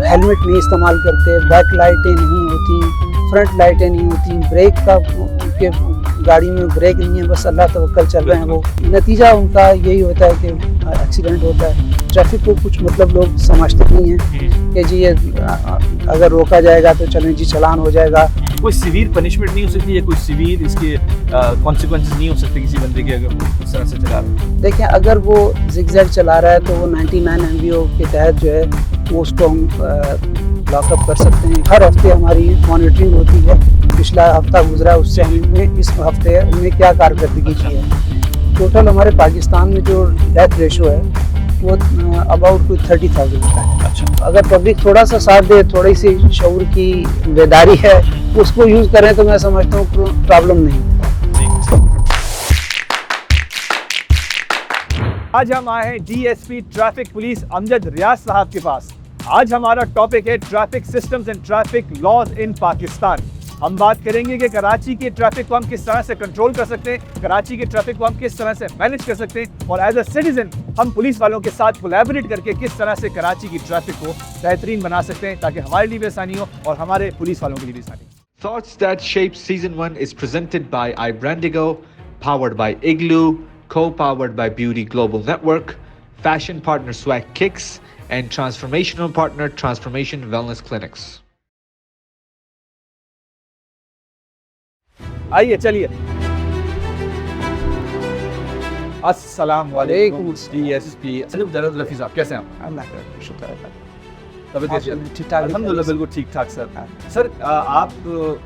Helmet नहीं इस्तेमाल करते, बैक लाइटें नहीं होती, फ्रंट लाइटें नहीं होती, ब्रेक का उनके गाड़ी में ब्रेक नहीं है, बस अल्लाह तवक्कल चल रहे हैं वो। नतीजा उनका यही होता है कि एक्सीडेंट होता है। ट्रैफिक को कुछ मतलब लोग समझते नहीं हैं कि जी ये अगर रोका जाएगा तो चलें जी चालान हो जाएगा। कोई सिवियर पनिशमेंट नहीं हो सकती है, कोई सिवियर इसके कॉन्सिक्वेंसेस नहीं हो सकते किसी बंदे के अगर वो इस तरह से चला रहा है? देखिए, अगर वो जिगजैग चला रहा है तो वो 99 MBO के तहत जो है वो उसको हम लॉकअप कर सकते हैं। हर हफ्ते हमारी मॉनिटरिंग होती है, पिछला हफ्ता गुजरा उससे हमने इस हफ्ते में क्या कारकर्दगी की है। टोटल हमारे पाकिस्तान में जो डेथ रेशो है वो अबाउट 30,000 का है। अच्छा, अगर पब्लिक थोड़ा सा साथ दे, थोड़ी सी शऊर की बेदारी है, उसको यूज़ करें तो मैं समझता हूँ प्रॉब्लम नहीं। आज हम आए हैं DSP traffic police Amjad Riaz साहब के पास। आज हमारा टॉपिक है traffic systems and traffic laws in Pakistan. हम बात करेंगे कि कराची के ट्रैफिक को हम किस तरह से कंट्रोल कर सकते हैं, कराची के ट्रैफिक को हम किस तरह से मैनेज कर सकते हैं, और एज अ सिटीजन हम पुलिस वालों के साथ कोलैबोरेट करके किस तरह से कराची की ट्रैफिक को बेहतरीन बना सकते हैं ताकि हमारे लिए भी आसानी हो और हमारे पुलिस वालों के लिए भी आसानी हो। Thoughts That Shape Season 1 is presented by iBrandigo, powered by Igloo, co-powered by Beauty Global Network, fashion partner Swag Kicks, and transformational partner Transformation Wellness Clinics. आइए चलिए। अस्सलाम वालेकुम DSP रफी साहब, कैसे हैं आप? अल्लाह का शुक्र है। तबीयत कैसी है? ठीक-ठाक। अल्हम्दुलिल्लाह बिल्कुल ठीक ठाक सर। सर आप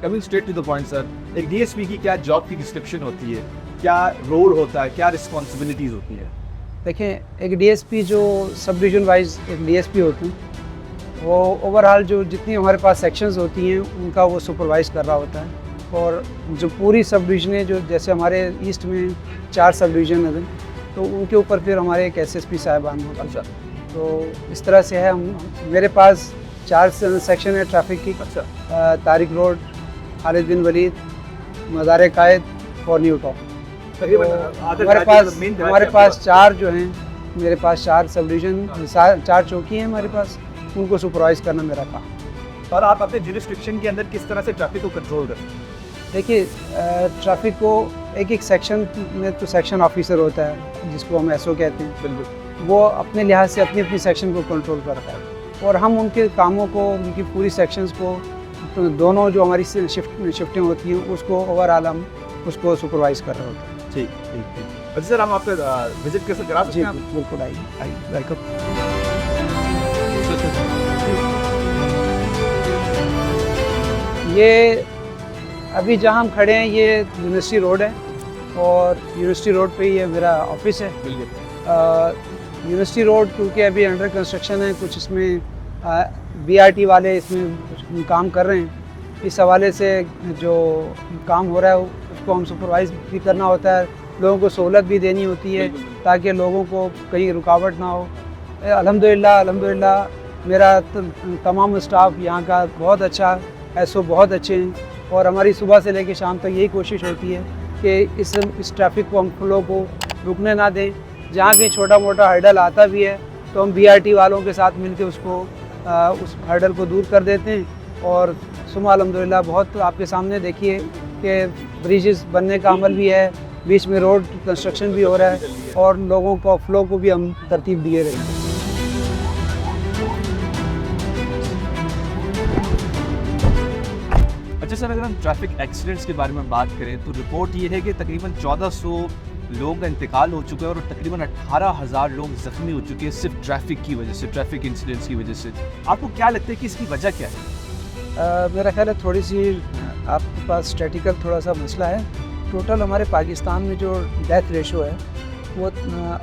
coming straight to the point sir, एक DSP की क्या जॉब की डिस्क्रिप्शन होती है, क्या रोल होता है, क्या रिस्पॉन्सिबिलिटीज होती है? देखें, एक DSP जो सब डिवीजन वाइज एक DSP होते हैं, वो ओवरऑल जो जितनी हमारे पास सेक्शंस होती हैं उनका वो सुपरवाइज कर रहा होता है। और जो पूरी सब डिवीजनें जो जैसे हमारे ईस्ट में 4 सब डिवीजन हैं तो उनके ऊपर फिर हमारे एक SSP साहिबान होते हैं। अच्छा, तो इस तरह से है। मेरे पास 4 सेक्शन है ट्रैफिक की। अच्छा, तारिक रोड, खालिद बिन वलीद, मज़ार कायद और न्यू टाउन। हमारे पास 4 जो हैं, मेरे पास 4 सब डिवीजन 4 चौकी हैं हमारे पास, उनको सुपरवाइज़ करना मेरा काम। और आप अपने जुरिस्डिक्शन के अंदर किस तरह से ट्रैफिक को कंट्रोल करते हैं? देखिए, ट्रैफिक को एक सेक्शन में तो सेक्शन ऑफिसर होता है जिसको हम SO कहते हैं। बिल्कुल, वो अपने लिहाज से अपनी सेक्शन को कंट्रोल करता है और हम उनके कामों को, उनकी पूरी सेक्शंस को, तो दोनों जो हमारी शिफ्टें होती हैं उसको ओवरऑल हम उसको सुपरवाइज कर रहे होते हैं। ठीक ठीक ठीक। अच्छा सर, हम आपका विजिट कैसे करा सकते जी हैं? बिल्कुल, आइए वेलकम। ये अभी जहाँ हम खड़े हैं ये यूनिवर्सिटी रोड है और यूनिवर्सिटी रोड पे ही ये मेरा ऑफिस है। बिल्कुल। यूनिवर्सिटी रोड क्योंकि अभी अंडर कंस्ट्रक्शन है, कुछ इसमें BRT वाले इसमें कुछ काम कर रहे हैं, इस हवाले से जो काम हो रहा है उसको हम सुपरवाइज भी करना होता है, लोगों को सहूलत भी देनी होती है ताकि लोगों को कहीं रुकावट ना हो। अल्हम्दुलिल्लाह मेरा तमाम स्टाफ यहाँ का बहुत अच्छा, SO बहुत अच्छे हैं और हमारी सुबह से लेकर शाम तक यही कोशिश होती है कि इस ट्रैफिक को, हम फ्लो को रुकने ना दें। जहाँ कहीं छोटा मोटा हर्डल आता भी है तो हम BRT वालों के साथ मिलकर उसको उस हर्डल को दूर कर देते हैं। और सुबह अल्हम्दुलिल्लाह बहुत आपके सामने देखिए कि ब्रिजेस बनने का अमल भी है, बीच में रोड कंस्ट्रक्शन भी हो रहा है और लोगों को फ्लो को भी हम तरतीब दिए रहे हैं। अच्छा सर, अगर हम ट्रैफिक एक्सीडेंट्स के बारे में बात करें तो रिपोर्ट ये है कि तकरीबन 1400 लोगों का इंतकाल हो चुका है और तकरीबन 18,000 लोग जख्मी हो चुके हैं सिर्फ ट्रैफिक की वजह से, ट्रैफिक इंसिडेंट्स की वजह से। आपको क्या लगता है कि इसकी वजह क्या है? मेरा ख्याल है थोड़ी सी आपके पास स्टैटिकल थोड़ा सा मसला है। टोटल हमारे पाकिस्तान में जो डेथ रेशो है वो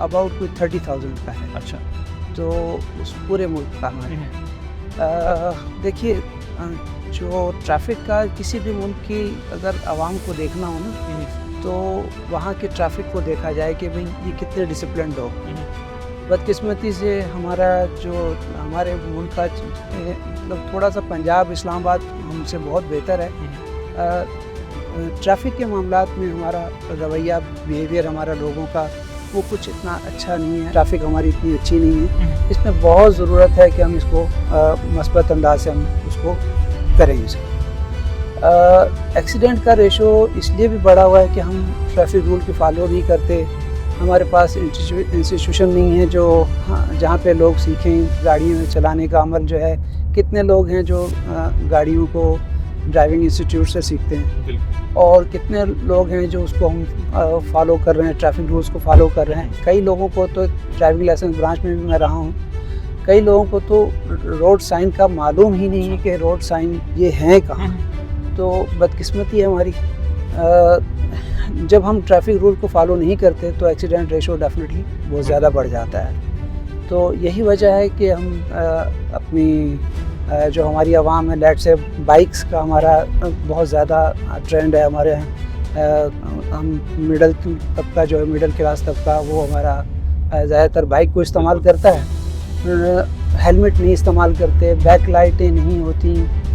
अबाउट कोई 30,000 का है। अच्छा, तो उस पूरे मुल्क का है। देखिए, जो ट्रैफिक का किसी भी मुल्क की अगर आवाम को देखना हो ना तो वहाँ के ट्रैफिक को देखा जाए कि भाई ये कितने डिसिप्लिन्ड हो। बदकिस्मती से हमारे मुल्क का मतलब थोड़ा सा पंजाब, इस्लामाबाद हमसे बहुत बेहतर है। ट्रैफिक के मामलात में हमारा रवैया, बिहेवियर हमारा लोगों का वो कुछ इतना अच्छा नहीं है, ट्रैफिक हमारी इतनी अच्छी नहीं है। इसमें बहुत ज़रूरत है कि हम इसको मस्बत अंदाज से हम उसको करें। एक्सीडेंट का रेशो इसलिए भी बढ़ा हुआ है कि हम ट्रैफिक रूल की फॉलो नहीं करते। हमारे पास इंस्टीट्यूशन नहीं है जो जहाँ पे लोग सीखें गाड़ियों चलाने का अमल जो है। कितने लोग हैं जो गाड़ियों को ड्राइविंग इंस्टीट्यूट से सीखते हैं, और कितने लोग हैं जो उसको हम फॉलो कर रहे हैं, ट्रैफिक रूल्स को फॉलो कर रहे हैं। कई लोगों को तो ड्राइविंग लाइसेंस ब्रांच में भी मैं रहा हूँ, कई लोगों को तो रोड साइन का मालूम ही नहीं है कि रोड साइन ये हैं कहाँ। तो बदकिस्मती है हमारी। जब हम ट्रैफिक रूल को फॉलो नहीं करते तो एक्सीडेंट रेशो डेफिनेटली बहुत ज़्यादा बढ़ जाता है। तो यही वजह है कि हम अपनी जो हमारी आवाम है, लेट से बाइक्स का हमारा बहुत ज़्यादा ट्रेंड है हमारे यहाँ। हम मिडिल तबका जो है, मिडिल क्लास तबका, वो हमारा ज़्यादातर बाइक को इस्तेमाल करता है। हेलमेट नहीं इस्तेमाल करते, बैक लाइटें नहीं होती,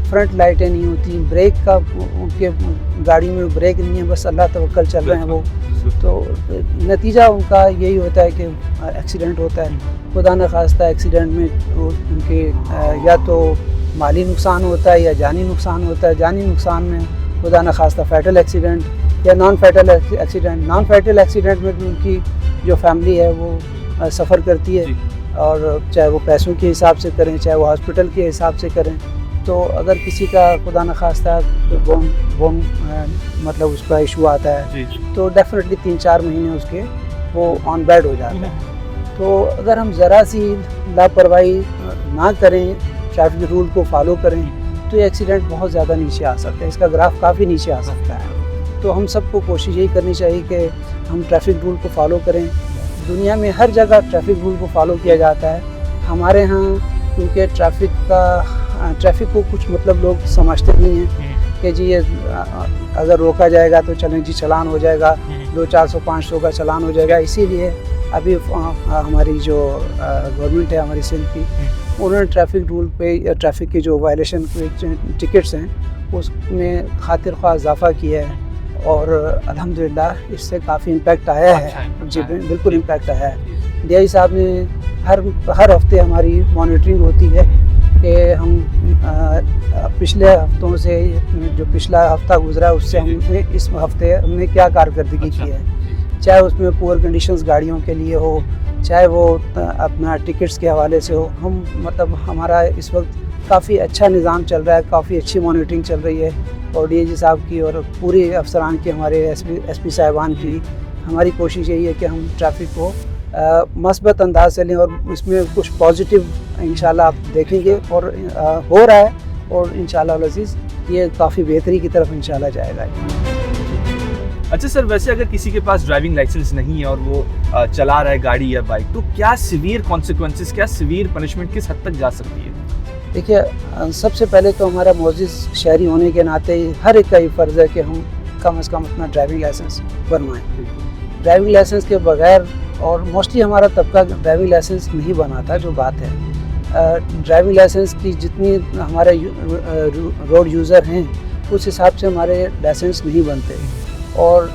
फ्रंट लाइटें नहीं होती, ब्रेक का उनके गाड़ी में ब्रेक नहीं है, बस अल्लाह तवक्कल चल रहे हैं वो। तो नतीजा उनका यही होता है कि एक्सीडेंट होता है। खुदा न खास्ता एक्सीडेंट में उनके या तो माली नुकसान होता है या जानी नुकसान होता है। जानी नुकसान में खुदा न खास्ता फैटल एक्सीडेंट या non fatal accident. Non fatal accident में भी उनकी जो फैमिली है वो सफ़र करती है, और चाहे वो पैसों के हिसाब से करें, चाहे वो हॉस्पिटल के हिसाब से करें। तो अगर किसी का खुदा न खास्ता बोन मतलब उसका इशू आता है तो डेफिनेटली 3-4 महीने उसके वो ऑन बेड हो जाता है। तो अगर हम ज़रा सी लापरवाही ना करें, ट्रैफिक रूल को फॉलो करें, तो ये एक्सीडेंट बहुत ज़्यादा नीचे आ सकता है, इसका ग्राफ काफ़ी नीचे आ सकता है। तो हम सबको कोशिश यही करनी चाहिए कि हम ट्रैफिक रूल को फॉलो करें। दुनिया में हर जगह ट्रैफिक रूल को फॉलो किया जाता है। हमारे यहाँ क्योंकि ट्रैफिक को कुछ मतलब लोग समझते नहीं हैं कि जी ये अगर रोका जाएगा तो चलें जी चालान हो जाएगा, 200-400-500 का चालान हो जाएगा। इसीलिए अभी हमारी जो गवर्नमेंट है हमारी सिंध की, उन्होंने ट्रैफिक रूल पे या ट्रैफिक की जो वायलेशन के टिकट्स हैं उसमें खातिर ख्वाह इजाफा किया है, और अल्हम्दुलिल्लाह इससे काफ़ी इम्पैक्ट आया है। जी बिल्कुल इम्पैक्ट आया है। डीआई साहब ने हर हफ्ते हमारी मॉनिटरिंग होती है कि हम पिछले हफ्तों से, जो पिछला हफ्ता गुजरा उससे हमने इस हफ्ते हमने क्या कारकर्दगी की है, चाहे उसमें पुअर कंडीशंस गाड़ियों के लिए हो, चाहे वो अपना टिकट्स के हवाले से हो। हम मतलब हमारा इस वक्त काफ़ी अच्छा निज़ाम चल रहा है, काफ़ी अच्छी मॉनिटरिंग चल रही है, और डीआईजी साहब की और पूरे अफसरान की, हमारे एसपी साहिबान की हमारी कोशिश यही है कि हम ट्रैफिक को मस्बत अंदाज से लें, और इसमें कुछ पॉजिटिव इंशाल्लाह आप देखेंगे, और हो रहा है, और इंशाल्लाह अज़ीज़ ये काफ़ी बेहतरी की तरफ इंशाल्लाह जाएगा। अच्छा सर, वैसे अगर किसी के पास ड्राइविंग लाइसेंस नहीं है और वो चला रहा है गाड़ी या बाइक, तो क्या सिवियर कॉन्सिक्वेंसेस, क्या सिवियर पनिशमेंट किस हद तक जा सकती है? देखिए, सबसे पहले तो हमारा मोअज़्ज़िज़ शहरी होने के नाते हर एक का ये फ़र्ज़ है कि हम कम से कम अपना ड्राइविंग लाइसेंस बनवाएँ। ड्राइविंग लाइसेंस के बगैर, और मोस्टली हमारा तबका ड्राइविंग लाइसेंस नहीं बनाता, जो बात है ड्राइविंग लाइसेंस की जितनी हमारे रोड यूज़र हैं उस हिसाब से हमारे लाइसेंस नहीं बनते, और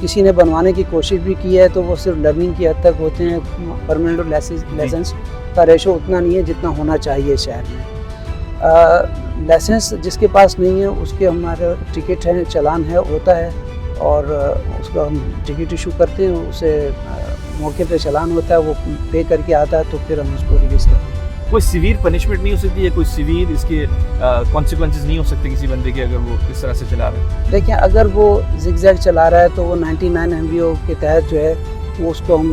किसी ने बनवाने की कोशिश भी की है तो वो सिर्फ लर्निंग की हद तक होते हैं। परमानेंट लाइसेंस का रेशो उतना नहीं है जितना होना चाहिए शहर में। लाइसेंस जिसके पास नहीं है उसके हमारे टिकट है, चालान है, होता है, और उसका हम टिकट इशू करते हैं, उसे मौके पे चालान होता है, वो पे करके आता है, तो फिर हम उसको रिलीज़ करते हैं। कोई सिवियर पनिशमेंट नहीं हो सकती है, कोई सिवियर इसके कॉन्सिक्वेंसेस नहीं हो सकते किसी बंदे के अगर वो इस तरह से चला रहा है? देखिए, अगर वो जिगजैग चला रहा है तो वो 99 MBO के तहत जो है वो उसको हम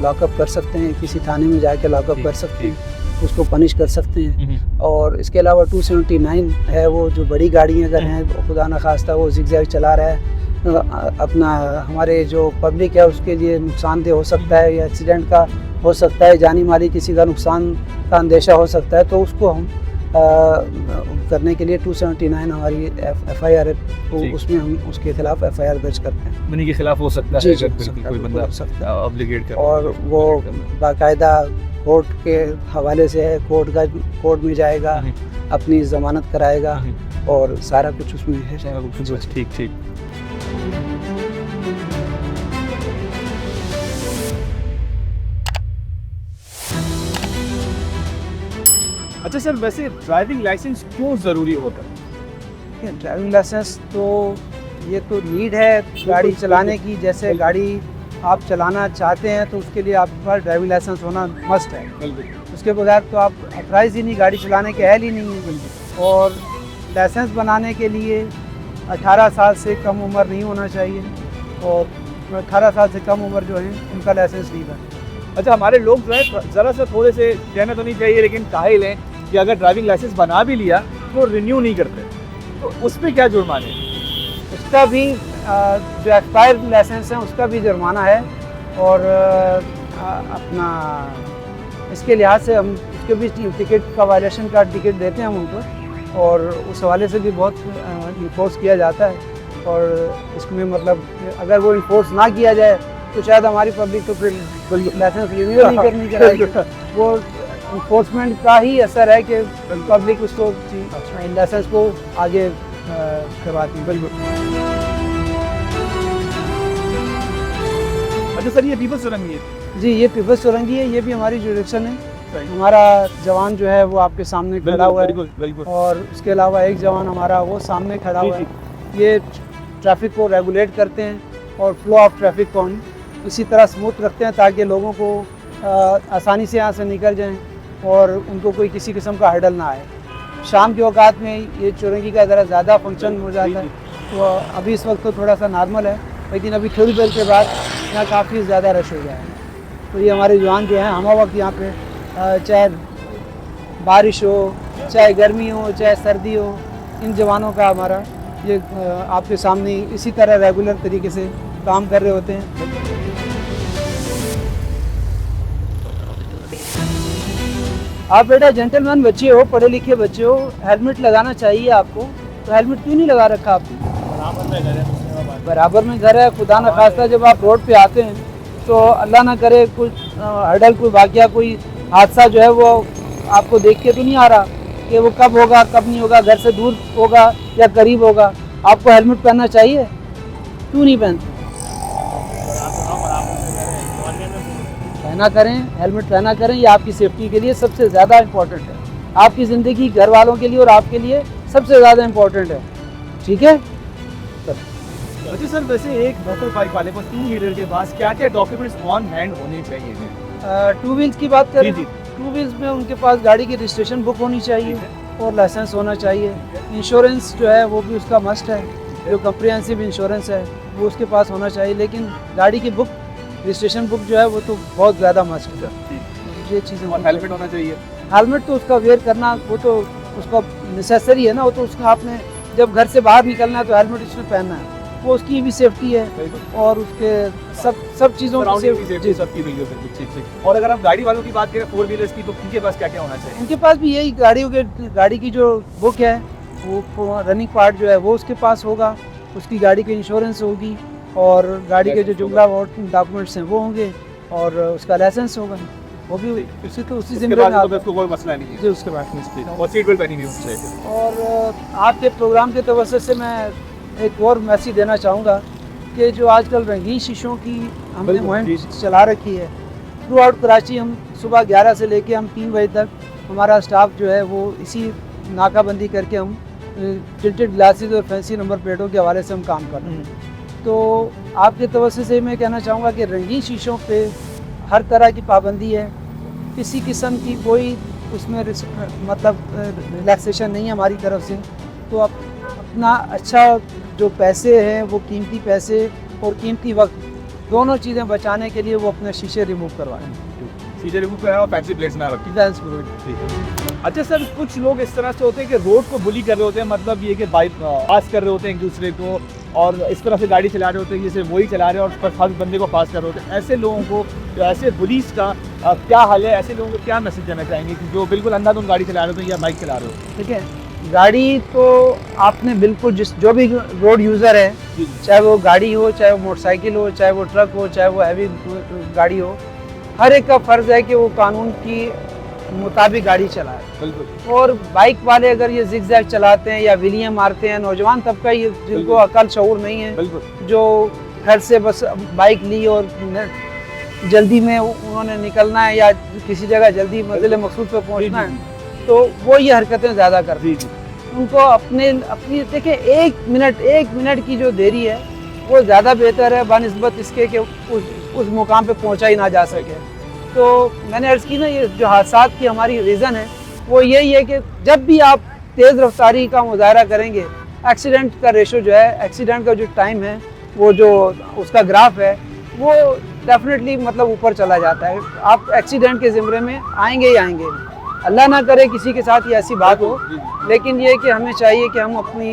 लॉकअप कर सकते हैं, किसी थाने में जाके लॉकअप कर सकते हैं, उसको पनिश कर सकते हैं। और इसके अलावा 279 है, वो जो बड़ी गाड़ी अगर हैं, खुदा न खास्ता वो जिगजैग चला रहा है, अपना हमारे जो पब्लिक है उसके लिए नुकसानदेह हो सकता है, या एक्सीडेंट का हो सकता है, जानी माली किसी का नुकसान का अंदेशा हो सकता है, तो उसको हम करने के लिए 279 हमारी FIR है, तो उसमें हम उसके खिलाफ FIR दर्ज करते हैं। बनी के खिलाफ हो सकता जी, है जी, अगर कोई बंदा ऑब्लिगेट कर, और वो बाकायदा कोर्ट के हवाले से है, कोर्ट में जाएगा, अपनी ज़मानत कराएगा, और सारा कुछ उसमें है। ठीक ठीक। अच्छा सर, वैसे ड्राइविंग लाइसेंस क्यों ज़रूरी होता है? ड्राइविंग लाइसेंस तो ये तो नीड है गाड़ी चलाने की। जैसे गाड़ी आप चलाना चाहते हैं तो उसके लिए आपके पास ड्राइविंग लाइसेंस होना मस्ट है। बिल्कुल। उसके बगैर तो आप अथराइज ही नहीं, गाड़ी चलाने के अहल ही नहीं है। और लाइसेंस बनाने के लिए 18 साल से कम उम्र नहीं होना चाहिए, और 18 साल से कम उम्र जो है उनका लाइसेंस नहीं बनता। अच्छा, हमारे लोग जो है ज़रा सा थोड़े से कहना तो नहीं चाहिए, लेकिन कहा ही लें कि अगर ड्राइविंग लाइसेंस बना भी लिया तो रिन्यू नहीं करते, तो उस पर क्या जुर्माने हैं? उसका भी जो एक्सपायर्ड लाइसेंस है उसका भी जुर्माना है। और अपना इसके लिहाज से हम उसके भी टिकट का वायलेशन का टिकट देते हैं हम उनको, और उस हवाले से भी बहुत इन्फोर्स किया जाता है। और इसमें मतलब अगर वो इन्फोर्स ना किया जाए तो शायद हमारी पब्लिक तो फिर लाइसेंस रिन्यू नहीं करनी चाहिए। वो इन्फोर्समेंट का ही असर है कि पब्लिक उसको लाइसेंस को आगे करवाती है। बिल्कुल। अच्छा सर, ये पीपल्स सुरंगी है? जी, ये पीपल्स सुरंगी है, ये भी हमारी जुरिडिक्शन है। सही। हमारा जवान जो है वो आपके सामने खड़ा हुआ है, बिल्कुल बिल्कुल। और उसके अलावा एक जवान हमारा वो सामने खड़ा हुआ है। ये ट्रैफिक को रेगुलेट करते हैं और फ्लो ऑफ ट्रैफिक को इसी तरह स्मूथ रखते हैं ताकि लोगों को आसानी से यहाँ से निकल जाएं और उनको कोई किसी किस्म का हर्डल ना आए। शाम के औकात में ये चुरंगी का ज़रा ज़्यादा फंक्शन हो जाता है, तो अभी इस वक्त तो थोड़ा सा नॉर्मल है, लेकिन अभी थोड़ी देर के बाद यहाँ काफ़ी ज़्यादा रश हो जाएगा। तो ये हमारे जवान जो हैं हम वक्त यहाँ पे चाहे बारिश हो, चाहे गर्मी हो, चाहे सर्दी हो, इन जवानों का हमारा ये आपके सामने इसी तरह रेगुलर तरीके से काम कर रहे होते हैं। आप बेटा जेंटलमैन बच्चे हो, पढ़े लिखे बच्चे हो, हेलमेट लगाना चाहिए आपको, तो हेलमेट क्यों नहीं लगा रखा आपने? बराबर में घर है। खुदा न खास्ता जब आप रोड पे आते हैं तो अल्लाह ना करे कुछ हर्डल, कोई वाक़या, कोई हादसा जो है वो आपको देख के तो नहीं आ रहा कि वो कब होगा कब नहीं होगा, घर से दूर होगा या करीब होगा। आपको हेलमेट पहनना चाहिए, क्यों नहीं पहनते? पहना करें, हेलमेट पहना करें, ये आपकी सेफ्टी के लिए सबसे ज़्यादा इम्पोर्टेंट है। आपकी ज़िंदगी घर वालों के लिए और आपके लिए सबसे ज़्यादा इम्पोर्टेंट है, ठीक है? अच्छा सर, वैसे एक मोटर बाइक वाले को 2 व्हीलर के पास क्या क्या डॉक्यूमेंट्स ऑन हैंड होने चाहिए? 2 व्हील्स की बात करें, जी। 2 व्हील्स में उनके पास गाड़ी की रजिस्ट्रेशन बुक होनी चाहिए और लाइसेंस होना चाहिए। इंश्योरेंस जो है वो भी उसका मस्ट है, जो कम्प्रिहेंसिव इंश्योरेंस है वो उसके पास होना चाहिए। लेकिन गाड़ी की बुक, रजिस्ट्रेशन बुक जो है वो तो बहुत ज़्यादा मस्ट है। ये चीज़ें। और हेलमेट होना चाहिए? हेलमेट तो उसका वेयर करना वो तो उसका नेसेसरी है ना, वो तो उसका आपने जब घर से बाहर निकलना है तो हेलमेट उसने पहनना है, वो उसकी भी सेफ्टी है और उसके सब चीज़ों की सेफ्टी सबकी बिल्कुल ठीक। और अगर हम गाड़ी वालों की बात करें 4 व्हीलर्स की, तो उनके पास क्या क्या होना चाहिए? उनके पास भी यही गाड़ी की जो बुक है वो रनिंग पार्ट जो है वो उसके पास होगा, उसकी गाड़ी की इंश्योरेंस होगी और गाड़ी के जो जुमला डॉक्यूमेंट्स हैं वो होंगे और उसका लाइसेंस होगा, वो भी उसी जिम्मेदारी में उसको कोई मसला नहीं है। जी, उसके बाद और सीट बेल्ट पहनी हुई होनी चाहिए। और आपके प्रोग्राम के तवज्जो से मैं एक और मैसेज देना चाहूँगा कि जो आजकल रंगीन शीशों की हमने मुहिम चला रखी है थ्रू आउट कराची, हम सुबह 11 से लेके हम 3 बजे तक हमारा स्टाफ जो है वो इसी नाकाबंदी करके हम टिल्टेड ग्लासेस और फैंसी नंबर प्लेटों के हवाले से हम काम कर रहे हैं। तो आपके तवज्जो से मैं कहना चाहूँगा कि रंगीन शीशों पे हर तरह की पाबंदी है, किसी किस्म की कोई उसमें मतलब रिलैक्सेशन नहीं है हमारी तरफ से। तो आप अपना अच्छा जो पैसे हैं वो कीमती पैसे और कीमती वक्त दोनों चीज़ें बचाने के लिए वो अपने शीशे रिमूव करवाएं। शीशे रिमूव कराएं और फैंसी प्लेट्स ना रखें। अच्छा सर, कुछ लोग इस तरह से होते हैं कि रोड को बुली कर रहे होते हैं, मतलब ये कि बाइक पास कर रहे होते हैं एक दूसरे को और इस तरह से गाड़ी चला रहे होते हैं जैसे वही चला रहे हैं और हर बंदे को पास कर रहे होते हैं। ऐसे लोगों को, ऐसे पुलिस का क्या हाल है? ऐसे लोगों को क्या मैसेज देना चाहेंगे कि जो बिल्कुल अंधाधुंध गाड़ी चला रहे होते हैं या बाइक चला रहे हो? ठीक है, गाड़ी तो आपने बिल्कुल जो भी रोड यूज़र है, चाहे वो गाड़ी हो, चाहे वो मोटरसाइकिल हो, चाहे वो ट्रक हो, चाहे वो हैवी गाड़ी हो, हर एक का फ़र्ज़ है कि वो कानून की मुताबिक गाड़ी चलाए। बिल्कुल। और बाइक वाले अगर ये जिगजैग चलाते हैं या विलियाँ मारते हैं, नौजवान तबका ये जिनको अकल शऊर नहीं है, जो घर से बस बाइक ली और जल्दी में उन्होंने निकलना है या किसी जगह जल्दी मंजिल मकसूद पर पहुंचना है, तो वो ये हरकतें ज़्यादा करते जी हैं। जी उनको अपनी देखिए 1 मिनट की जो देरी है वो ज़्यादा बेहतर है बनिस्बत इसके कि उस मुकाम पे पहुंचा ही ना जा सके। तो मैंने अर्ज़ की ना, ये जो हादसात की हमारी रीज़न है वो यही है कि जब भी आप तेज़ रफ्तारी का मुज़ाहरा करेंगे, एक्सीडेंट का रेशो जो है, एक्सीडेंट का जो टाइम है, वो जो उसका ग्राफ है वो डेफिनेटली मतलब ऊपर चला जाता है। आप एक्सीडेंट के ज़िम्रे में आएंगे ही आएंगे। अल्लाह ना करे किसी के साथ ये ऐसी बात हो, लेकिन ये कि हमें चाहिए कि हम अपनी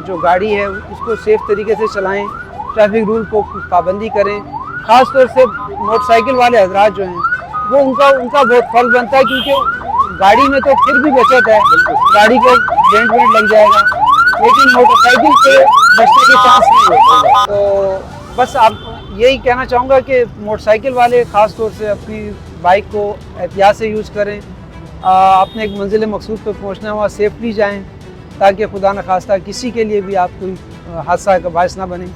जो गाड़ी है उसको सेफ़ तरीके से चलाएं, ट्रैफिक रूल को पाबंदी करें। ख़ास तौर से मोटरसाइकिल वाले हजरात जो हैं वो उनका बहुत फ़र्ज बनता है, क्योंकि गाड़ी में तो फिर भी बचत है, गाड़ी को डेंट वेंट लग जाएगा, लेकिन मोटरसाइकिल से बचने के चांस नहीं होते। तो बस आप यही कहना चाहूँगा कि मोटरसाइकिल वाले ख़ास तौर से अपनी बाइक को एहतियात से यूज़ करें। आपने एक मंजिल मकसूद पर पहुँचना है, वहाँ सेफली जाएँ, ताकि खुदा न खास्ता किसी के लिए भी आप कोई हादसा का बायस ना बने।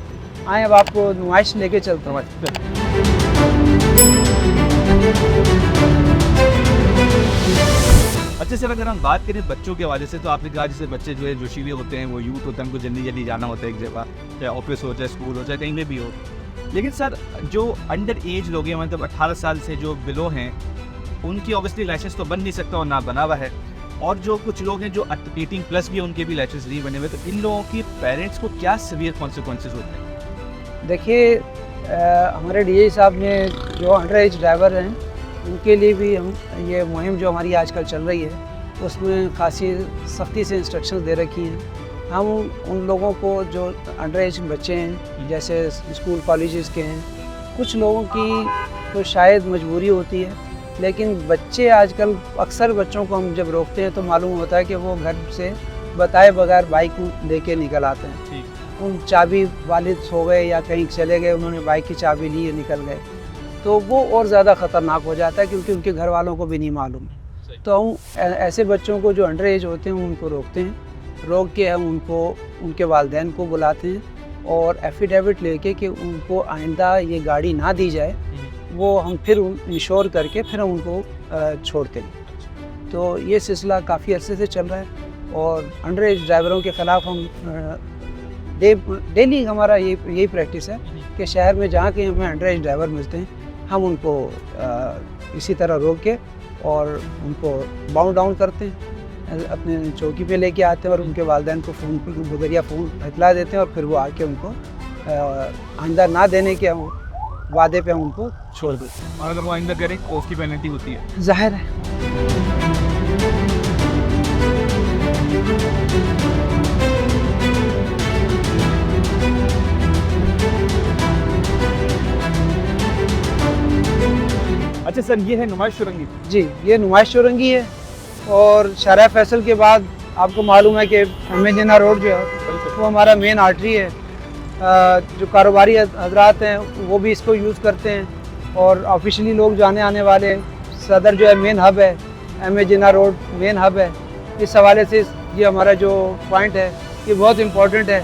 आएँ, अब आपको नुमाइश लेके चलता हूँ। अच्छा सर, अगर हम बात करें बच्चों के हवाले से, तो आपने कहा जैसे बच्चे जो है जोशीले होते हैं, वो यूथ होते हैं, उनको जल्दी जल्दी जाना होता है एक जगह, चाहे ऑफिस हो, चाहे स्कूल हो, चाहे कहीं में भी हो। लेकिन सर जो अंडर एज लोग हैं, मतलब 18 साल से जो बिलो हैं, उनकी ऑब्वियसली लाइसेंस तो बन नहीं सकता और ना बना हुआ है, और जो कुछ लोग हैं जो 18 प्लस भी है, उनके भी लाइसेंस नहीं बने हुए, तो इन लोगों की पेरेंट्स को क्या सीवियर कॉन्सिक्वेंसेज होते हैं? देखिए, हमारे डीआई साहब ने जो अंडर एज ड्राइवर हैं उनके लिए भी हम ये मुहिम जो हमारी आजकल चल रही है उसमें खासी सख्ती से इंस्ट्रक्शंस दे रखी हैं। हम उन लोगों को जो अंडर एज बच्चे हैं, जैसे स्कूल कॉलेजेस के हैं, कुछ लोगों की तो शायद मजबूरी होती है, लेकिन बच्चे आजकल अक्सर बच्चों को हम जब रोकते हैं तो मालूम होता है कि वो घर से बताए बगैर बाइक लेके निकल आते हैं। ठीक। उन चाबी वालिद सो गए या कहीं चले गए, उन्होंने बाइक की चाबी ली और निकल गए, तो वो और ज़्यादा ख़तरनाक हो जाता है, क्योंकि उनके घर वालों को भी नहीं मालूम। तो हम ऐसे बच्चों को जो अंडर एज होते हैं उनको रोकते हैं, रोक के हम उनको उनके वालिदैन को बुलाते हैं और एफिडेविट लेके कि उनको आइंदा ये गाड़ी ना दी जाए, वो हम फिर इंश्योर करके फिर हम उनको छोड़ते हैं। तो ये सिलसिला काफ़ी अरसे से चल रहा है और अंडर एज ड्राइवरों के ख़िलाफ़ हम डेली हमारा यही प्रैक्टिस है कि शहर में जहाँ कहीं हमें अंडर एज ड्राइवर मिलते हैं हम उनको इसी तरह रोक के और उनको बाउंड डाउन करते हैं, अपने चौकी पे लेके आते हैं और उनके वालिदैन को फ़ोन पर बगैरिया फ़ोन इतला देते हैं और फिर वो आके उनको आइंदा ना देने के वादे पे हम उनको छोड़ देते हैं। और अगर वो आइंदा करें तो उसकी पेनल्टी होती है? ज़ाहिर है। अच्छा सर, ये है नुमाइश चौरंगी। जी, ये नुमाइश चौरंगी है और शाहराह फैसल के बाद आपको मालूम है कि एम.ए. जिन्ना रोड जो है वो हमारा मेन आर्टरी है। जो कारोबारी हजरात हैं वो भी इसको यूज़ करते हैं और ऑफिशियली लोग जाने आने वाले, सदर जो है मेन हब है, एम.ए. जिन्ना रोड मेन हब है। इस हवाले से ये हमारा जो पॉइंट है ये बहुत इम्पोर्टेंट है।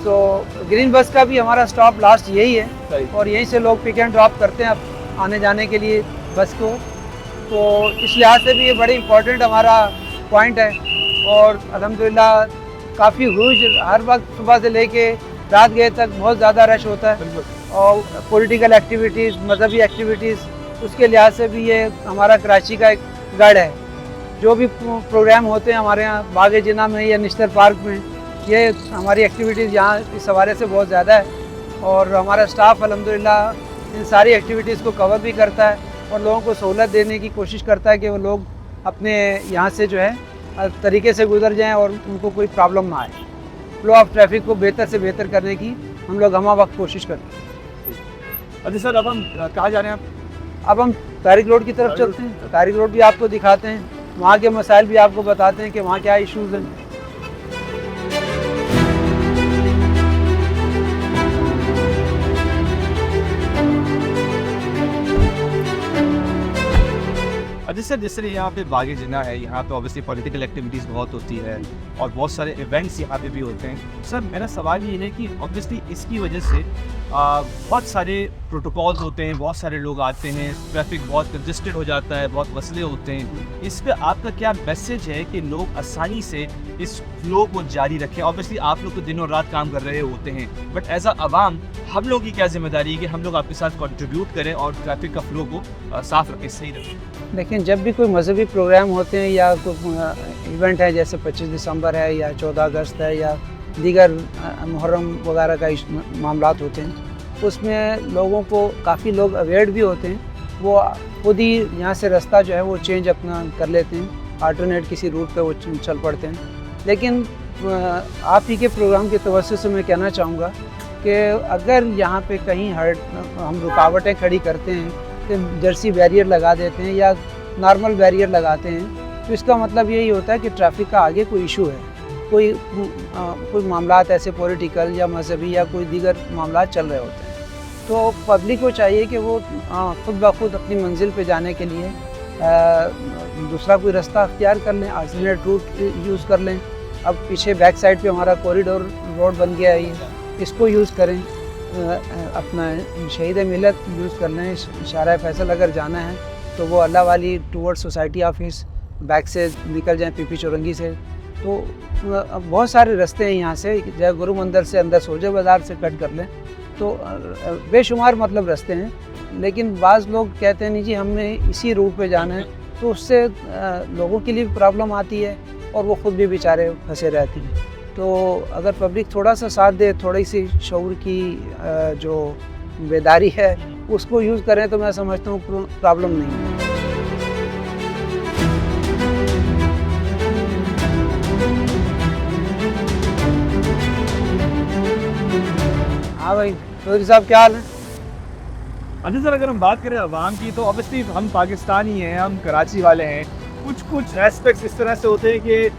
तो ग्रीन बस का भी हमारा स्टॉप लास्ट यही है और यहीं से लोग पिक एंड ड्रॉप करते हैं आने जाने के लिए बस को। तो इस लिहाज से भी ये बड़ी इम्पोर्टेंट हमारा पॉइंट है और अल्हम्दुलिल्लाह काफ़ी हुज हर वक्त सुबह से लेके रात गए तक बहुत ज़्यादा रश होता है और पॉलिटिकल एक्टिविटीज़, मजहबी एक्टिविटीज़, उसके लिहाज से भी ये हमारा कराची का एक गढ़ है। जो भी प्रोग्राम होते हैं हमारे यहाँ बाग जिन्ना में या निश्तर पार्क में, ये हमारी एक्टिविटीज़ यहाँ इस हवाले से बहुत ज़्यादा है और हमारा स्टाफ अल्हम्दुलिल्लाह इन सारी एक्टिविटीज़ को कवर भी करता है और लोगों को सहूलत देने की कोशिश करता है कि वो लोग अपने यहाँ से जो है तरीके से गुजर जाएं और उनको कोई प्रॉब्लम ना आए। फ्लो ऑफ ट्रैफिक को बेहतर से बेहतर करने की हम लोग हमा वक्त कोशिश करते हैं। अच्छा सर, अब हम कहाँ जा रहे हैं? अब हम तारिक रोड की तरफ चलते हैं। तारिक रोड भी आपको दिखाते हैं, वहाँ के मसाइल भी आपको बताते हैं कि वहाँ क्या इश्यूज़ हैं। अच्छा सर, जिस तरह यहाँ पे बागी जिन्ना है, यहाँ पे ऑब्वियसली पॉलिटिकल एक्टिविटीज़ बहुत होती है और बहुत सारे इवेंट्स यहाँ पे भी होते हैं। सर मेरा सवाल ये है कि ऑब्वियसली इसकी वजह से बहुत सारे प्रोटोकॉल्स होते हैं, बहुत सारे लोग आते हैं, ट्रैफिक बहुत कंजेस्टेड हो जाता है, बहुत मसले होते हैं। इस पे आपका क्या मैसेज है कि लोग आसानी से इस फ्लो को जारी रखें? ऑब्वियसली आप लोग तो दिनों रात काम कर रहे होते हैं, बट एज अ आवाम हम लोग की क्या जिम्मेदारी है कि हम लोग आपके साथ कंट्रीब्यूट करें और ट्रैफिक का फ्लो को साफ रखें, सही रखें? लेकिन जब भी कोई मजहबी प्रोग्राम होते हैं या कोई इवेंट है, जैसे 25 दिसंबर है या 14 अगस्त है या दीगर मुहर्रम वगैरह का मामलात होते हैं, उसमें लोगों को काफ़ी लोग अवेयर भी होते हैं। वो खुद ही यहाँ से रास्ता जो है वो चेंज अपना कर लेते हैं, अल्टरनेट किसी रूट पे वो चल पड़ते हैं। लेकिन आप ही के प्रोग्राम के तवज्जो से मैं कहना चाहूँगा कि अगर यहाँ पे कहीं हम रुकावटें खड़ी करते हैं, तो जर्सी बैरियर लगा देते हैं या नॉर्मल बैरियर लगाते हैं, तो इसका मतलब यही होता है कि ट्रैफिक का आगे कोई इशू है, कोई मामलात ऐसे पॉलिटिकल या मजहबी या कोई दीगर मामलात चल रहे होते हैं। तो पब्लिक को चाहिए कि वो खुद ब खुद अपनी मंजिल पे जाने के लिए दूसरा कोई रास्ता अख्तियार कर लें, अल्टरनेट रूट यूज़ कर लें। अब पीछे बैक साइड पे हमारा कॉरिडोर रोड बन गया है, इसको यूज़ करें, अपना शहीद मिलत यूज़ कर लें। शारा फैसल अगर जाना है तो वो अल्लाह वाली टूवर्ड सोसाइटी ऑफिस बैक से निकल जाएं, पीपी चौरंगी से। तो बहुत सारे रास्ते हैं यहाँ से, जय गुरु मंदिर से अंदर सोजा बाज़ार से कट कर लें, तो बेशुमार मतलब रास्ते हैं। लेकिन बाज़ लोग कहते हैं नहीं जी हमें इसी रूट पे जाना है, तो उससे लोगों के लिए भी प्रॉब्लम आती है और वो ख़ुद भी बेचारे फंसे रहते हैं। तो अगर पब्लिक थोड़ा सा साथ दे, थोड़ी सी शऊर की जो बेदारी है उसको यूज़ करें, तो मैं समझता हूँ प्रॉब्लम नहीं है। हाँ भाई, चौधरी साहब क्या हाल है? अच्छा सर, अगर हम बात करें अवाम की, तो ऑब्वियसली हम पाकिस्तानी हैं, हम कराची वाले हैं। कुछ एस्पेक्ट्स इस तरह से होते हैं कि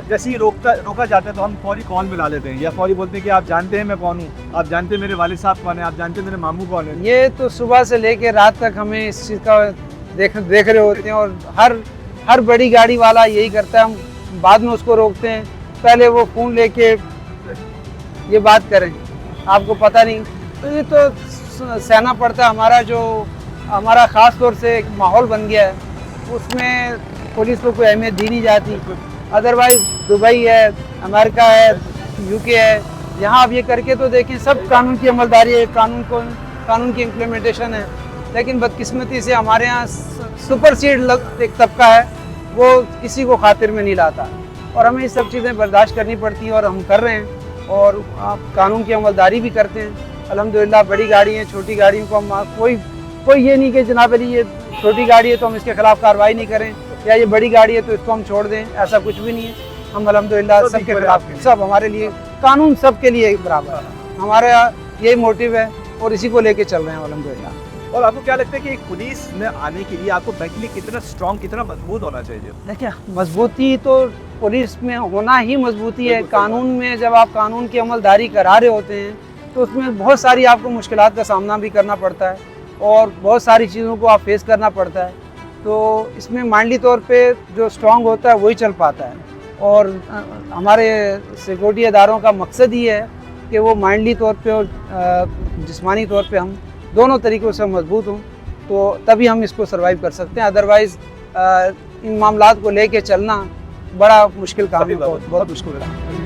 जैसे ही रोका जाता है तो हम फौरी कॉल मिला लेते हैं या फौरी बोलते हैं कि आप जानते हैं मैं कौन हूँ, आप जानते हैं मेरे वालिद साहब कौन है, आप जानते हैं मेरे मामू कौन है। ये तो सुबह से लेके रात तक हमें इस चीज़ का देख रहे होते हैं और हर बड़ी गाड़ी वाला यही करता है। हम बाद में उसको रोकते हैं, पहले वो फ़ोन लेके ये बात करें, आपको पता नहीं। तो ये तो सहना पड़ता है। हमारा ख़ास तौर से एक माहौल बन गया है, उसमें पुलिस को कोई अहमियत दी नहीं जाती। अदरवाइज़ दुबई है, अमेरिका है, यूके है, यहाँ आप ये करके तो देखें, सब कानून की अमलदारी है, कानून की इम्प्लीमेंटेशन है। लेकिन बदकिस्मती से हमारे यहाँ सुपर सीड एक तबका है, वो किसी को खातिर में नहीं लाता और हमें ये सब चीज़ें बर्दाश्त करनी पड़ती हैं और हम कर रहे हैं और आप कानून की अमलदारी भी करते हैं अल्हम्दुलिल्लाह। बड़ी गाड़ी हैं, छोटी गाड़ियों को हम कोई ये नहीं कि जनाब अली ये छोटी गाड़ी है तो हम इसके खिलाफ कार्रवाई नहीं करें, या ये बड़ी गाड़ी है तो इसको हम छोड़ दें, ऐसा कुछ भी नहीं है। हम अल्हम्दुलिल्लाह सबके खिलाफ, सब हमारे लिए कानून सबके लिए बराबर है, हमारा यही मोटिव है और इसी को लेके चल रहे हैं अल्हम्दुलिल्लाह। और आपको क्या लगता है कि एक पुलिस में आने के लिए आपको मेंटली कितना स्ट्रॉन्ग, कितना मजबूत होना चाहिए? देखिए, मजबूती तो पुलिस में होना ही मजबूती है। कानून में जब आप कानून की अमलदारी करा रहे होते हैं तो उसमें बहुत सारी आपको मुश्किलात का सामना भी करना पड़ता है और बहुत सारी चीज़ों को आप फेस करना पड़ता है। तो इसमें माइंडली तौर पे जो स्ट्रांग होता है वही चल पाता है और हमारे सिक्योरिटी अदारों का मकसद ही है कि वो माइंडली तौर पे और जिस्मानी तौर पे हम दोनों तरीक़ों से मजबूत हों, तो तभी हम इसको सर्वाइव कर सकते हैं। अदरवाइज़ इन मामलात को लेके चलना बड़ा मुश्किल काम है, बहुत मुश्किल काम है।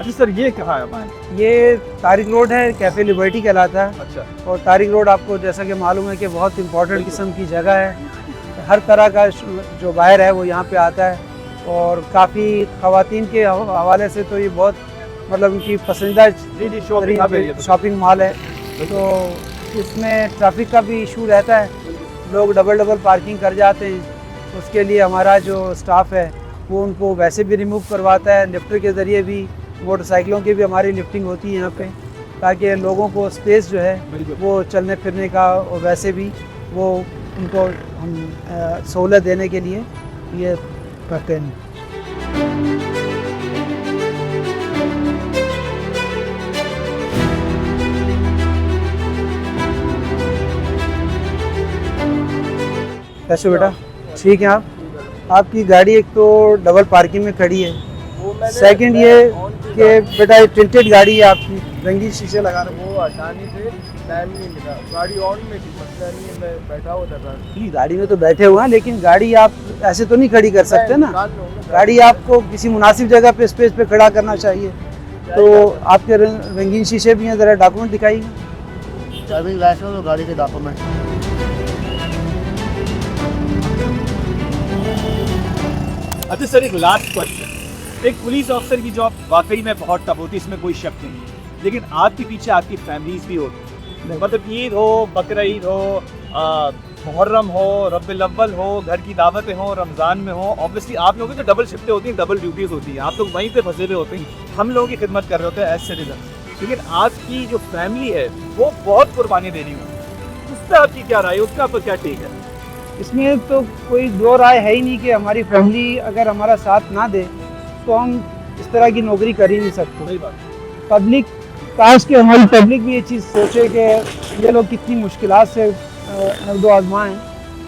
अच्छा सर, ये कहाँ है हमारे? ये तारिक रोड है, कैफ़े लिबर्टी कहलाता है। अच्छा, और तारिक रोड आपको जैसा कि मालूम है कि बहुत इम्पोर्टेंट किस्म की जगह है। हर तरह का जो बाहर है वो यहाँ पे आता है, और काफ़ी ख़वातीन के हवाले से तो ये बहुत मतलब उनकी पसंदीदा जी शॉपिंग हब है ये तो। शॉपिंग मॉल है। तो इसमें ट्रैफिक का भी इशू रहता है, लोग डबल पार्किंग कर जाते हैं। उसके लिए हमारा जो स्टाफ है वो उनको वैसे भी रिमूव करवाता है, लिफ्टर के ज़रिए भी, मोटरसाइकिलों की भी हमारी लिफ्टिंग होती है यहाँ पे, ताकि लोगों को स्पेस जो है बिल्कुल। वो चलने फिरने का, और वैसे भी वो उनको हम सहूलत देने के लिए ये करते हैं। कैसे हो बेटा, ठीक है आप? आपकी गाड़ी एक तो डबल पार्किंग में खड़ी है, सेकंड ये कि बेटा ये टिल्टेड गाड़ी है आपकी, रंगीन शीशे लगा रहे वो हटाने से टाइम नहीं मिला, गाड़ी ऑन में थी, मसला नहीं है, मैं बैठा हुआ था। हैं। गाड़ी में तो बैठे हुए हैं, लेकिन गाड़ी आप ऐसे तो नहीं खड़ी कर सकते ना। निकाल लूँगा। गाड़ी आपको किसी मुनासिब जगह पे, स्पेस पे खड़ा करना चाहिए। तो आपके रंगीन शीशे भी हैं, ज़रा डॉक्यूमेंट दिखाइए। ड्राइविंग लाइसेंस और गाड़ी के डॉक्यूमेंट। अच्छा सर, एक लास्ट क्वेश्चन। एक पुलिस ऑफिसर की जॉब वाकई में बहुत टफ होती है, इसमें कोई शक नहीं है, लेकिन आपके पीछे आपकी फैमिलीज भी होती है। मतलब ईद हो, बकरा ईद हो, मुहर्रम हो, रब्बिल अव्वल हो, घर की दावतें हो, रमज़ान में हो, ऑब्वियसली आप लोगों की तो डबल शिफ्टें होती हैं, डबल ड्यूटीज़ होती हैं, आप लोग वहीं पे फंसे हुए होते हैं, हम लोगों की खिदमत कर रहे होते हैं एज सिटीजन। लेकिन आपकी जो फैमिली है वो बहुत कुर्बानी दे रही होती है, उस पर आपकी क्या राय है, उसका आपका क्या टेक है? इसमें तो कोई दो राय है ही नहीं कि हमारी फैमिली अगर हमारा साथ ना दे तो हम इस तरह की नौकरी कर ही नहीं सकते। सही बात। पब्लिक, काश कि हमारी पब्लिक भी ये चीज़ सोचे कि ये लोग कितनी मुश्किलात से नब्दो आजमाएँ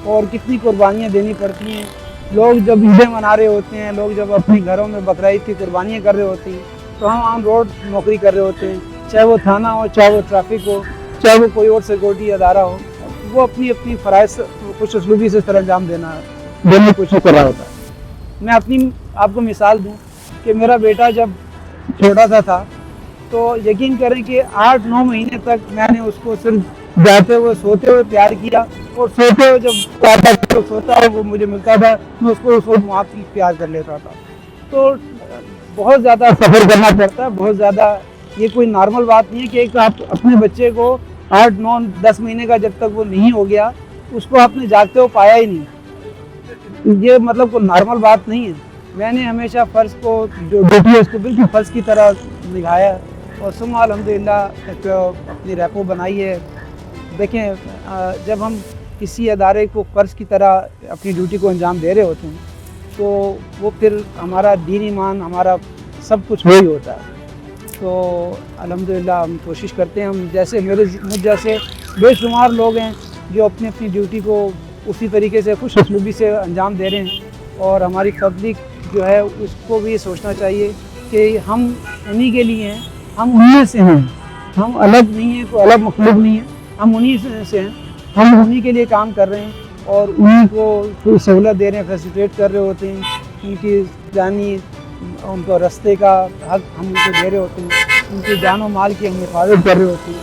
और कितनी कुर्बानियाँ देनी पड़ती हैं। लोग जब ईदें मना रहे होते हैं, लोग जब अपने घरों में बकरा ईद की कुर्बानियाँ कर रहे होती हैं, तो हम ऑन रोड नौकरी कर रहे होते हैं, चाहे वो थाना हो, चाहे वो ट्रैफिक हो, चाहे वो कोई और सिक्योरिटी अदारा हो, वो अपनी अपनी फ़राइज़ कुछ उसलूबी से सर अंजाम देने की कोशिश कर रहा होता है। मैं अपनी आपको मिसाल दूं कि मेरा बेटा जब छोटा सा था तो यकीन करें कि 8-9 महीने तक मैंने उसको सिर्फ जाते हुए सोते हुए प्यार किया, और सोते हुए जब आता था तो सोता है वो मुझे मिलता था, मैं उसको उस वक्त मुआफ़ी प्यार कर लेता था। तो बहुत ज़्यादा सफ़र करना पड़ता है, बहुत ज़्यादा। ये कोई नॉर्मल बात नहीं है कि एक आप अपने बच्चे को 8-9-10 महीने का जब तक वो नहीं हो गया उसको आपने जागते हुए पाया ही नहीं, ये मतलब कोई नॉर्मल बात नहीं है। मैंने हमेशा फ़र्ज़ को, जो ड्यूटी है उसको बिल्कुल फ़र्ज़ की तरह निभाया, और सुम्मा अल्हम्दुलिल्लाह एक अपनी रैपो बनाई है। देखें, जब हम किसी अदारे को फ़र्ज़ की तरह अपनी ड्यूटी को अंजाम दे रहे होते हैं तो वो फिर हमारा दीन ईमान, हमारा सब कुछ वही होता है। तो अल्हम्दुलिल्लाह हम कोशिश करते हैं, हम जैसे मुझ जैसे बेशुमार लोग हैं जो अपनी अपनी ड्यूटी को उसी तरीके से खुश उसलूबी से अंजाम दे रहे हैं, और हमारी पब्लिक जो है उसको भी सोचना चाहिए कि हम उन्हीं के लिए हैं, हम उन्हीं से हैं, हम अलग नहीं हैं, कोई अलग मखलूक नहीं है, हम उन्हीं से हैं, हम उन्हीं के लिए काम कर रहे हैं और उन्हीं को कोई सहूलत दे रहे हैं, फैसिलिटेट कर रहे होते हैं, उनकी जानी उनको रास्ते का हक हम उनको दे रहे होते हैं, उनकी जान और माल की हम हिफाजत कर रहे होते हैं।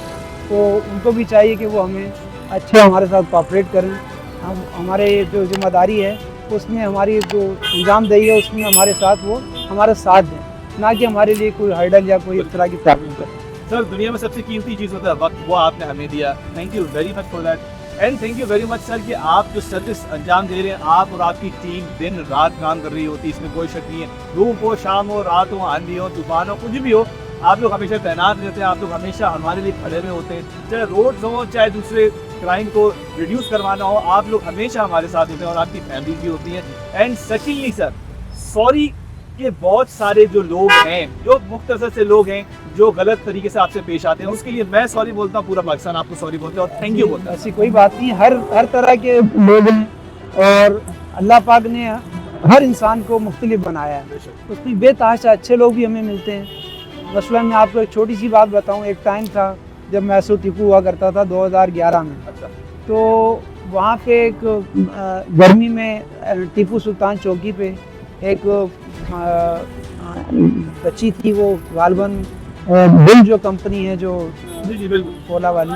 तो उनको भी चाहिए कि वो हमें अच्छे हमारे साथ कोऑपरेट करें। हम हमारे जो जिम्मेदारी है उसमें हमारी जो अंजामदेही है उसमें हमारे साथ वो हमारे साथ दें, ना कि हमारे लिए कोई हर्डल या कोई इस तरह की प्रॉब्लम करें। सर, दुनिया में सबसे कीमती चीज़ होता है वक्त, वो आपने हमें दिया। Thank you very much for that, and thank you very much sir कि आप जो सर्विस अंजाम दे रहे हैं, आप और आपकी टीम दिन रात काम कर रही होती है, इसमें कोई शक नहीं है। धूप हो, शाम हो, रात हो, आंधी हो, तूफान हो, कुछ भी हो, आप लोग हमेशा तैनात रहते हैं, आप लोग हमेशा हमारे लिए खड़े हुए होते हैं। चाहे रोड्स हो, चाहे दूसरे क्राइम को रिड्यूस करवाना हो, आप लोग हमेशा हमारे साथ होते हैं, और आपकी फैमिली भी होती है। एंड सेकंडली सर, सॉरी कि बहुत सारे जो लोग हैं, जो मुख्तसर से लोग हैं जो गलत तरीके से आपसे पेश आते हैं, उसके लिए मैं सॉरी बोलता हूँ, पूरा पाकिस्तान आपको सॉरी बोलता है और थैंक यू बोलता है। ऐसी कोई बात नहीं, हर तरह के लोग हैं, और अल्लाह पाक ने हर इंसान को मुख्तलिफ बनाया है, उसमें बेतहाशा अच्छे लोग भी हमें मिलते हैं। मसलन मैं आपको एक छोटी सी बात बताऊं, एक टाइम था जब मैसूर टीपू हुआ करता था 2011 में, तो वहाँ पे एक गर्मी में टीपू सुल्तान चौकी पे एक बच्ची थी, वो गालबन बिल जो कंपनी है जो ओला वाली,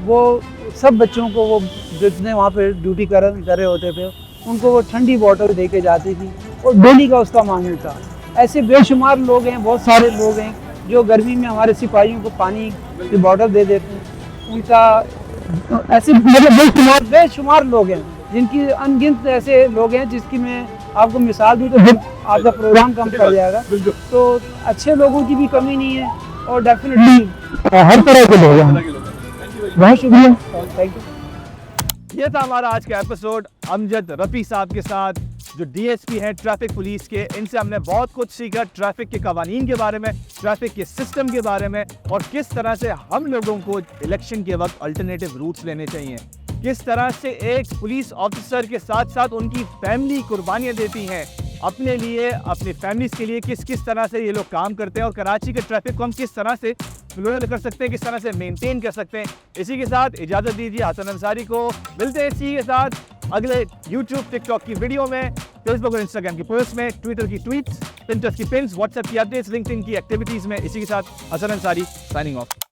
वो सब बच्चों को, वो जितने वहाँ पे ड्यूटी कर रहे होते थे, उनको वो ठंडी बॉटल दे के जाती थी और डेली का उसका मामूल था। ऐसे बेशुमार लोग हैं, बहुत सारे लोग हैं जो गर्मी में हमारे सिपाहियों को पानी की बॉटल दे देते हैं। उनका ऐसे मतलब बेशुमार लोग हैं, जिनकी अनगिनत ऐसे लोग हैं जिसकी मैं आपको मिसाल दूँ तो फिर आपका प्रोग्राम कम कर जाएगा। तो अच्छे लोगों की भी कमी नहीं है और डेफिनेटली हर तरह के लोग हैं। बहुत शुक्रिया, थैंक यू। ये था हमारा आज का एपिसोड अमजद रफ़ी साहब के साथ, जो डीएसपी हैं ट्रैफिक पुलिस के। इनसे हमने बहुत कुछ सीखा ट्रैफिक के कवानीन के बारे में, ट्रैफिक के सिस्टम के बारे में, और किस तरह से हम लोगों को इलेक्शन के वक्त अल्टरनेटिव रूट्स लेने चाहिए। किस तरह से एक पुलिस ऑफिसर के साथ साथ उनकी फैमिली कुर्बानियाँ देती हैं अपने लिए, अपनी फैमिलीज के लिए। किस तरह से ये लोग काम करते हैं और कराची के ट्रैफिक को हम किस तरह से फ्लूएंट कर सकते हैं, किस तरह से मेंटेन कर सकते हैं। इसी के साथ इजाज़त दीजिए हसन अंसारी को। मिलते हैं इसी के साथ अगले यूट्यूब टिकटॉक की वीडियो में, फेसबुक और इंस्टाग्राम की पोस्ट में, ट्विटर की ट्वीट्स, पिंटरेस्ट की पिन्स, व्हाट्सएप की अपडेट्स, लिंक्डइन की एक्टिविटीज़ में। इसी के साथ हसन अंसारी साइनिंग ऑफ।